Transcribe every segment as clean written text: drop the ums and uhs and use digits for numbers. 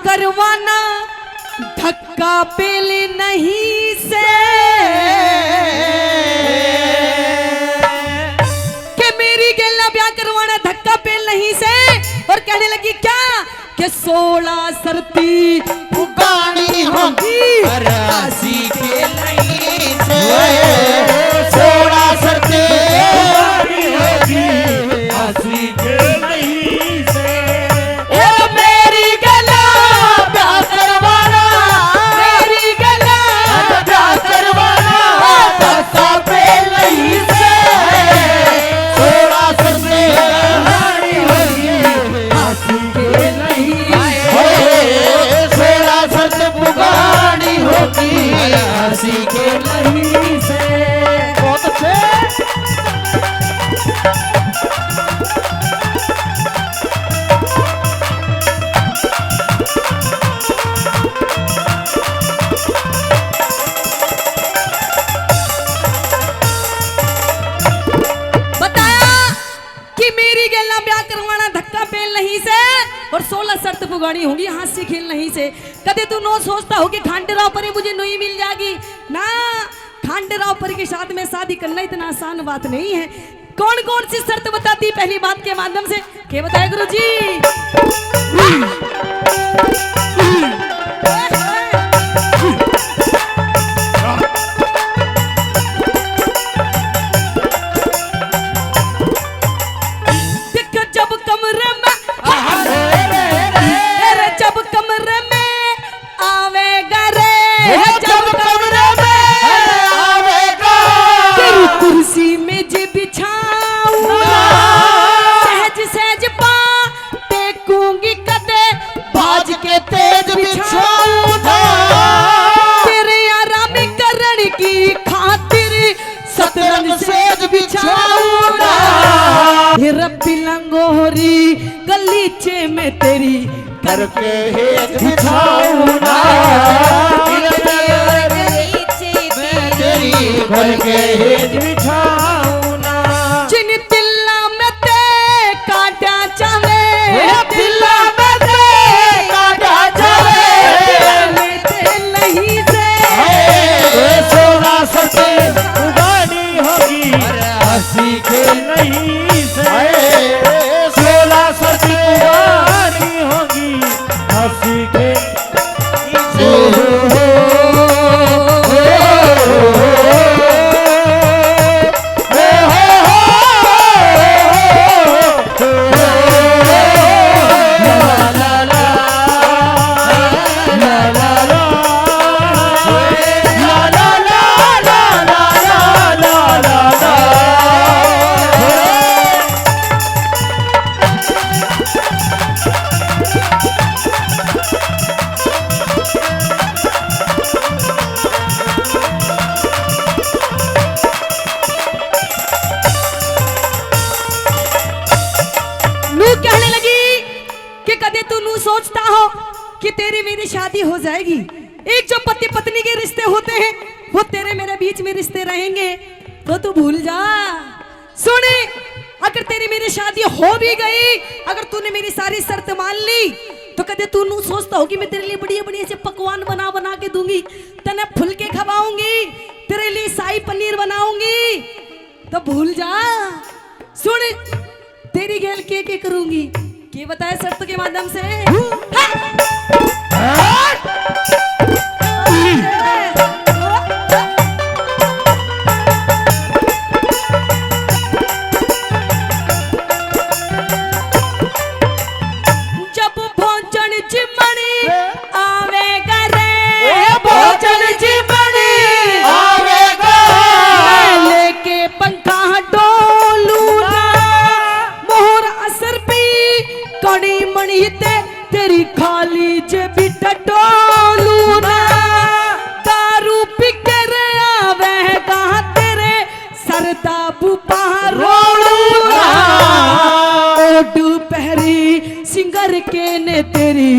करवाना धक्का पेले नहीं से के मेरी गेला ब्याह करवाना धक्का पेल नहीं से। और कहने लगी क्या कि 16 शर्ती पुगानी होगी राशि के नहीं से। 16 शर्ती पुगानी होगी राशि के नहीं से। ओ मेरी गला ब्याह करवाना मेरी गला ब्याह करवाना धक्का पेल नहीं से। 16 शर्ती पुगानी होगी राशि के नहीं से। 16 शर्त पुगानी होगी राशि के नहीं से। बहुत अच्छे। और 16 शर्त पुगानी होगी हास्य खेल नहीं से। कदे तू नो सोचता हो कि खांडेराव पर मुझे नई मिल जाएगी ना। खांडेराव पर के साथ में शादी करना इतना आसान बात नहीं है। कौन कौन सी शर्त बताती पहली बात के माध्यम से क्या बताए गुरु जी। रब्बी लंगोरी गलीचे में तेरी करके हेज बिछाऊंगा। गलीचे में तेरी करके हेज बिछाऊंगा। जिन तिल्ला में ते काटा चाहे तिल्ला में ते काटा चाहे में ते नहीं से। 16 शर्ते पुगानी होगी राशि के नहीं से। 16 शर्ते पुगानी होगी राशि के सोचता हो कि तेरी मेरी शादी हो जाएगी। एक जो पति पत्नी के रिश्ते होते हैं वो तेरे मेरे बीच में रिश्ते रहेंगे तो तू भूल जा। सुने अगर तेरी मेरी शादी हो भी गई अगर तूने मेरी सारी शर्त मान ली तो कदे तू नू सोचता हो कि मैं तेरे लिए बढ़िया बढ़िया से पकवान बना बना के दूंगी तने फुलके खवाऊंगी तेरे लिए शाही पनीर बनाऊंगी तो भूल जा। सुन तेरी गैल के करूंगी ये बताए शर्त के माध्यम से। जब भोजन चिमणी आवेगा रे भोजन चिमणी आवेगा लेके पंखा डोलूना मोहर असर पी कड़ी मणि ते तेरी खाली जेबी टटोलूना दारू पी कर आवेगा तेरे सरदा बुपा रोलूना ओडू पहरी सिंगर के ने तेरी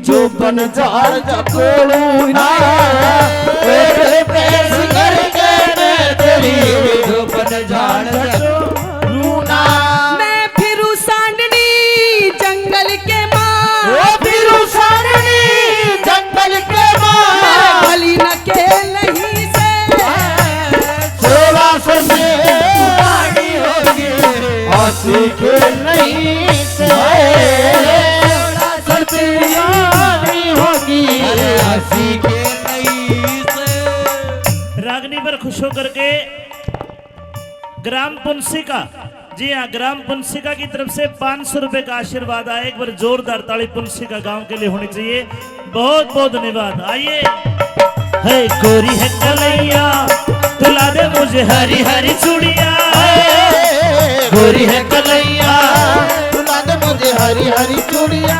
जो बन जाड़ जकोलूना सिंगर के ने तेरी जो बन जाड़ जकोलूना। मैं फिरू सांडनी जंगल के माँ फिरू सांडनी सीखे नहीं से यारी होगी सीखे नहीं से। रागनी पर खुश होकर के ग्राम पुंसिका, जी हाँ ग्राम पुंसिका की तरफ से 500 रुपए का आशीर्वाद आए। एक बार जोरदार ताली पुंसिका गांव के लिए होनी चाहिए। बहुत बहुत धन्यवाद। आइए। है गोरी है कलैया तुला दे मुझे हरी हरी चूड़िया, गोरी है कलैया तुला दे मुझे हरी हरी चूड़िया,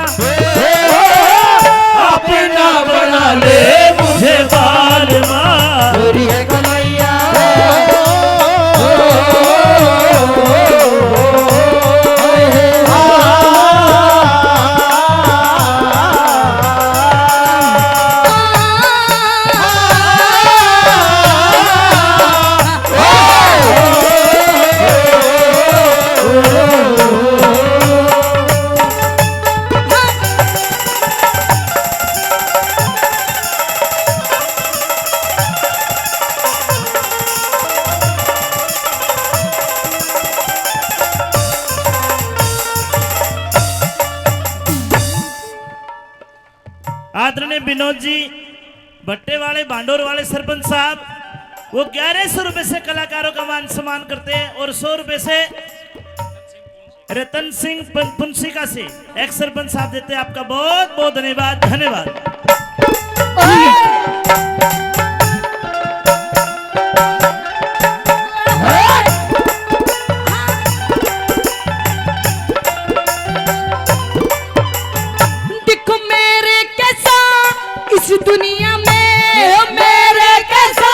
अपना बना ले मुझे बाल माँ। गोरी है कलैया आदरणीय विनोद जी भट्टे वाले भांडोर वाले सरपंच साहब, वो 1100 रुपए से कलाकारों का मान सम्मान करते हैं और 100 रुपए से रतन सिंह पुंसिका से एक सरपंच साहब देते हैं। आपका बहुत बहुत धन्यवाद। धन्यवाद। इस दुनिया में मेरे कैसा,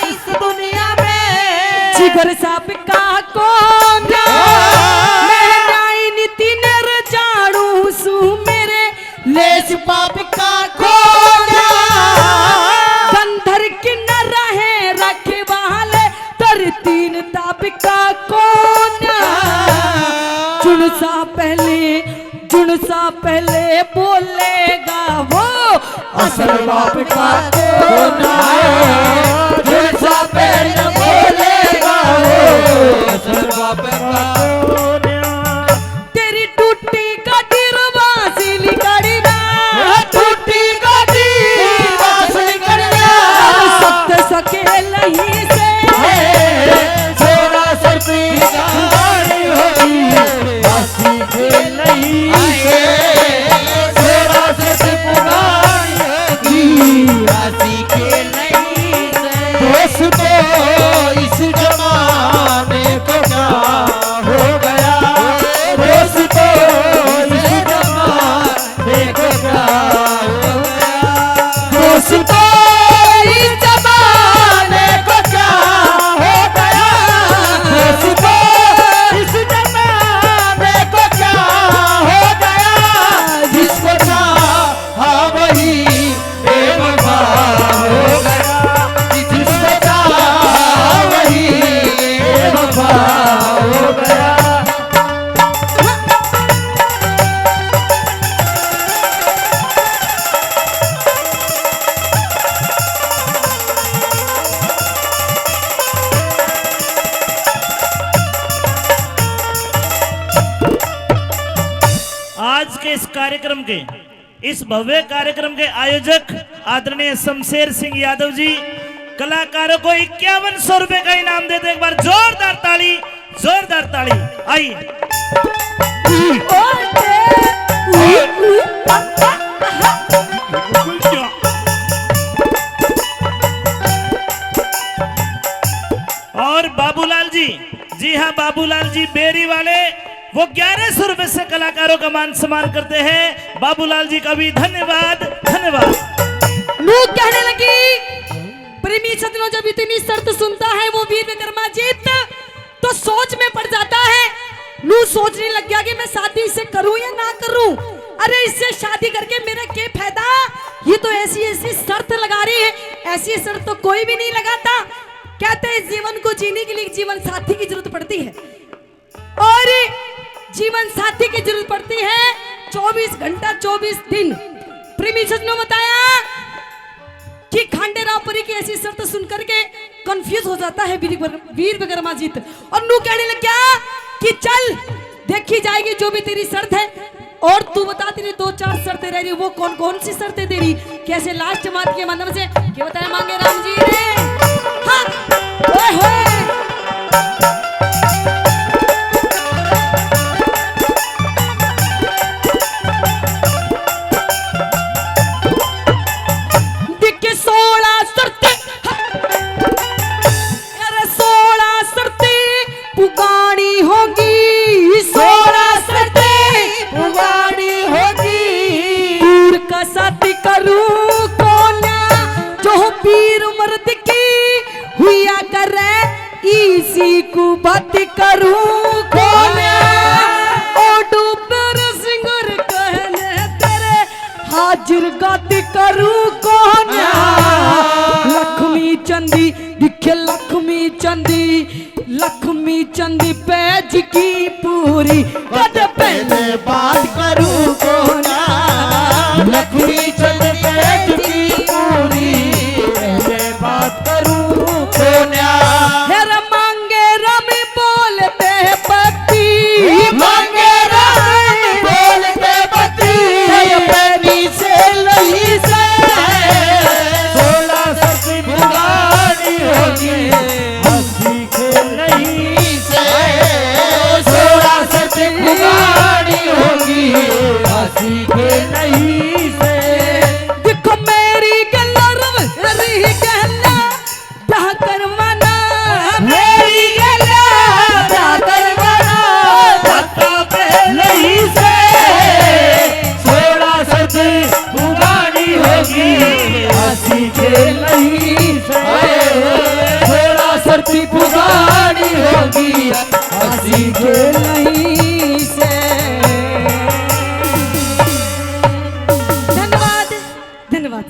इस दुनिया में जिगर साप का कौन मैं नाई नीति नर जाड़ू सू मेरे लेस पाप का कौन गंधर की न रहे रखे वाले तर तीन ताप का कौन जुड़ सा पहले बोलेगा वो असल बाप का कौन है, जैसा पहले बोलेगा असल बाप का कौन है। तेरी टूटी गाड़ी रवासीली गाड़ी ना टूटी गाड़ी वासली कड़िया सत्य सकेला ही से सोना सरपी गाड़ी होगी वासी के नहीं सोना सरपी पुगाई होगी वासी के नहीं। दोस्तों इस जमाने को क्या हो गया, दोस्तों इस जमाने को क्या हो गया, दोस्तों इस जमाने को क्या हो गया, दोस्तों इस जमाने को क्या हो गया, जिसको चाहा वही बेवफा हो गया, जिसको चाहा वही बेवफा हो गया। आज के इस कार्यक्रम के, इस भव्य कार्यक्रम के आयोजक आदरणीय शमशेर सिंह यादव जी कलाकारों को 5100 रुपए का इनाम देते। एक बार जोरदार ताली, जोरदार ताली। आइए। और बाबूलाल जी, जी हाँ बाबूलाल जी बेरी वाले, वो 1100 रुपए से कलाकारों का मान सम्मान करते हैं। बाबूलाल जी का भी धन्यवाद। धन्यवाद। लोग कहने लगी प्रेमी सजनों जब इतनी शर्त सुनता है वो वीर विक्रमाजीत तो सोच में पड़ जाता है। लू सोचने लग गया कि मैं शादी इससे करूं या ना करूं। अरे इससे शादी करके मेरा क्या फायदा, ये तो ऐसी ऐसी शर्त लगा रही है, ऐसी शर्त तो कोई भी नहीं लगाता। कहते हैं जीवन को जीने के लिए जीवन साथी की जरूरत पड़ती है और जीवन साथी की जरूरत पड़ती है 24 घंटा 24 दिन। प्रेमी सजनों बताया कि खांडेरावपुरी की ऐसी शर्त सुनकर के कंफ्यूज हो जाता है वीर विक्रमाजीत और नू कहने लग गया कि चल देखी जाएगी जो भी तेरी शर्त है। और तू बता तेरी 2-4 शर्तें रह रही, वो कौन कौन सी शर्तें तेरी, कैसे लास्ट बात के माध्यम से क्या बताया मांगे राम जी ने। हाँ, ओए होए। दिखे 16 शर्तें, अरे 16 शर्तें पुगानी होगी, 16 शर्तें पुगानी होगी। दूर का साथी करूं कौन जो पीर मर्द की हुआ करे, इसी को बात करूं कौन ओ डूबर सिंगर कहने तेरे हाजिर गाती करूं कौन। लक्ष्मी चंदी दिखे लक्ष्मी चंदी, लक्ष्मी चंदी पैज की पूरी कद पहले बात करूं कोना, लक्ष्मी चंद पैज की पूरी पहले बात करूं कोना। हेर मांगे रमी बोलते पति, मांगे राम बोलते पति, पैनी से लही से 16 शर्तें पुगानी होगी, हंसी खेल नहीं से 16 शर्तें पुगानी होगी, हंसी खेल नहीं से। देखो मेरी गलरव रही गहना ब्याह करवाना, मेरी गला क्या करवाना, धक्का पहले ही से 16 शर्तें पुगानी होगी, हंसी खेल नहीं से 16 शर्तें पुगानी होगी, हंसी खेल नहीं